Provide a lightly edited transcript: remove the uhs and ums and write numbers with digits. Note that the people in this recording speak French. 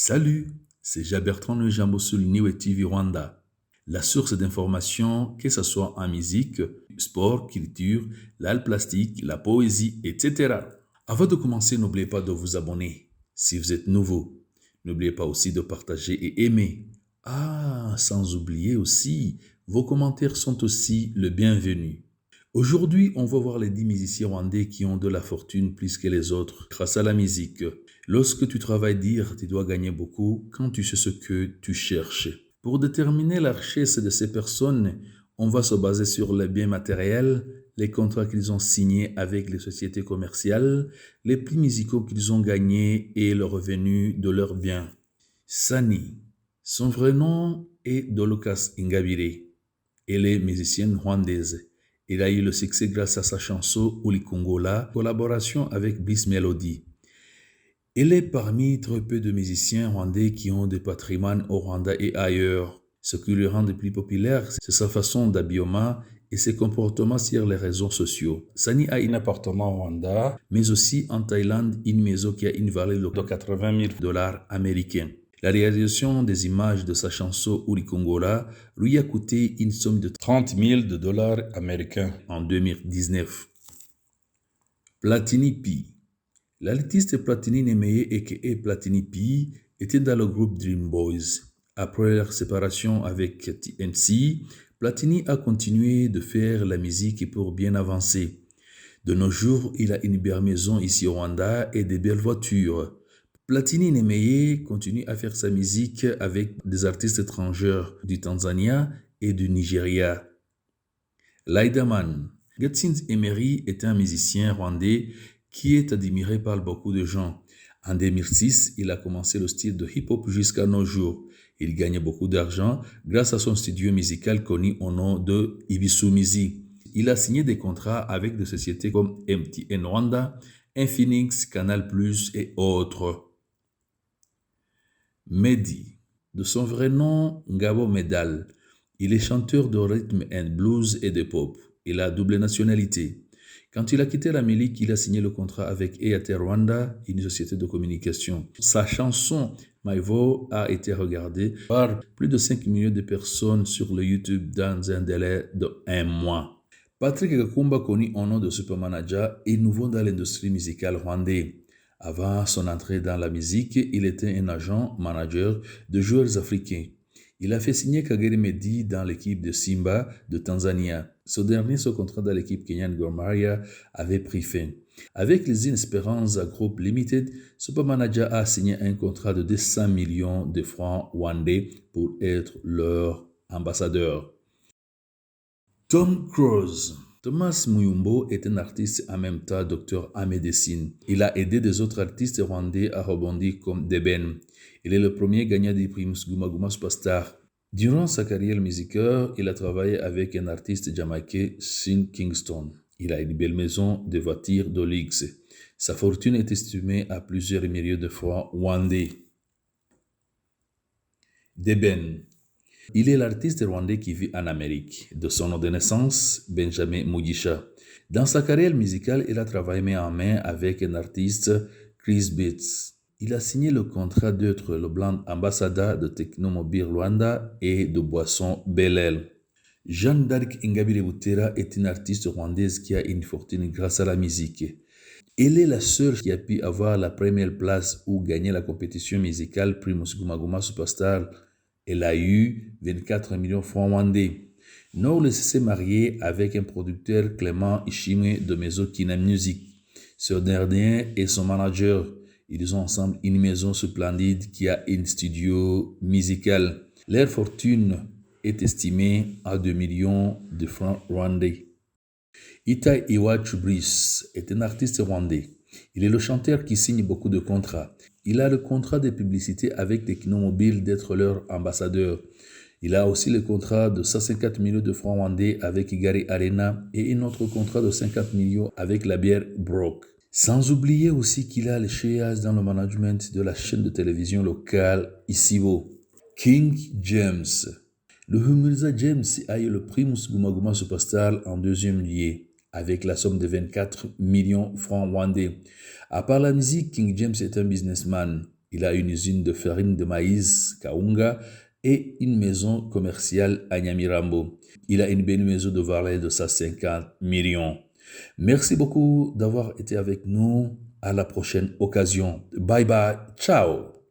Salut, c'est Jabertrand Le Jambo sur Niwe TV Rwanda. La source d'information, que ce soit en musique, sport, culture, l'art plastique, la poésie, etc. Avant de commencer, n'oubliez pas de vous abonner si vous êtes nouveau. N'oubliez pas aussi de partager et aimer. Ah, sans oublier aussi, vos commentaires sont aussi le bienvenu. Aujourd'hui, on va voir les 10 musiciens rwandais qui ont de la fortune plus que les autres grâce à la musique. Lorsque tu travailles dur, tu dois gagner beaucoup quand tu sais ce que tu cherches. Pour déterminer la richesse de ces personnes, on va se baser sur les biens matériels, les contrats qu'ils ont signés avec les sociétés commerciales, les prix musicaux qu'ils ont gagnés et le revenu de leurs biens. Sani, son vrai nom est Dolokas Ingabire. Elle est musicienne rwandaise. Il a eu le succès grâce à sa chanson Ulikongola, collaboration avec Bliss Melody. Elle est parmi très peu de musiciens rwandais qui ont des patrimoines au Rwanda et ailleurs. Ce qui le rend le plus populaire, c'est sa façon d'habillement et ses comportements sur les réseaux sociaux. Sani a un appartement au Rwanda, mais aussi en Thaïlande, une maison qui a une valeur de 80 000 dollars américains. La réalisation des images de sa chanson Ulikongola lui a coûté une somme de 30 000 dollars américains en 2019. Platini P. L'artiste Platini Nemeye aka Platini P était dans le groupe Dream Boys. Après leur séparation avec TNC, Platini a continué de faire la musique pour bien avancer. De nos jours, il a une belle maison ici au Rwanda et des belles voitures. Platini Nemeye continue à faire sa musique avec des artistes étrangers du Tanzania et du Nigeria. Laidaman. Gatsinz Emery est un musicien rwandais qui est admiré par beaucoup de gens. En 2006, il a commencé le style de hip-hop jusqu'à nos jours. Il gagne beaucoup d'argent grâce à son studio musical connu au nom de Ibisu Music. Il a signé des contrats avec des sociétés comme MTN Rwanda, Infinix, Canal+, et autres. Mehdi, de son vrai nom Ngabo Medal, il est chanteur de rhythm and blues et de pop. Il a double nationalité. Quand il a quitté la musique, il a signé le contrat avec Airtel Rwanda, une société de communication. Sa chanson My Voix a été regardée par plus de 5 millions de personnes sur le YouTube dans un délai de 1 mois. Patrick Gakumba, connu au nom de Supermanager, est nouveau dans l'industrie musicale rwandaise. Avant son entrée dans la musique, il était un agent manager de joueurs africains. Il a fait signer Kagere Mehdi dans l'équipe de Simba de Tanzania. Ce dernier, son contrat dans l'équipe kenyane Gor Mahia avait pris fin. Avec les Inespérance Group Limited, Supermanager a signé un contrat de 200 millions de francs rwandais pour être leur ambassadeur. Tom Cruise. Thomas Muyumbo est un artiste en même temps docteur en médecine. Il a aidé des autres artistes rwandais à rebondir comme Deben. Il est le premier gagnant du prix Guma Guma Superstar. Durant sa carrière musicale, il a travaillé avec un artiste jamaïcain, Sean Kingston. Il a une belle maison de voitures de luxe. Sa fortune est estimée à plusieurs millions de francs rwandais. Deben. Il est l'artiste rwandais qui vit en Amérique. De son nom de naissance, Benjamin Mugisha. Dans sa carrière musicale, il a travaillé main en main avec un artiste, Chris Beats. Il a signé le contrat d'être le brand ambassadeur de Technomobile Rwanda et de boissons Bellel. Jeanne d'Arc Ingabire Butera est une artiste rwandaise qui a une fortune grâce à la musique. Elle est la seule qui a pu avoir la première place ou gagner la compétition musicale Primus Guma Guma Superstar. Elle a eu 24 millions de francs rwandais. Knowless s'est marié avec un producteur Clément Ishimwe de Maison Kina Music. Ce dernier est son manager. Ils ont ensemble une maison splendide qui a un studio musical. Leur fortune est estimée à 2 millions de francs rwandais. Itai Iwachu Brice est un artiste rwandais. Il est le chanteur qui signe beaucoup de contrats. Il a le contrat de publicité avec Technomobile d'être leur ambassadeur. Il a aussi le contrat de 150 millions de francs rwandais avec Igari Arena et un autre contrat de 50 millions avec la bière Brock. Sans oublier aussi qu'il a les shares dans le management de la chaîne de télévision locale Isibo. King James. Le humoriste James a eu le prix Guma Guma Superstar en deuxième lieu, avec la somme de 24 millions de francs rwandais. À part la musique, King James est un businessman. Il a une usine de farine de maïs, Kaunga, et une maison commerciale à Nyamirambo. Il a une belle maison de valeur de 150 millions. Merci beaucoup d'avoir été avec nous. À la prochaine occasion. Bye bye. Ciao.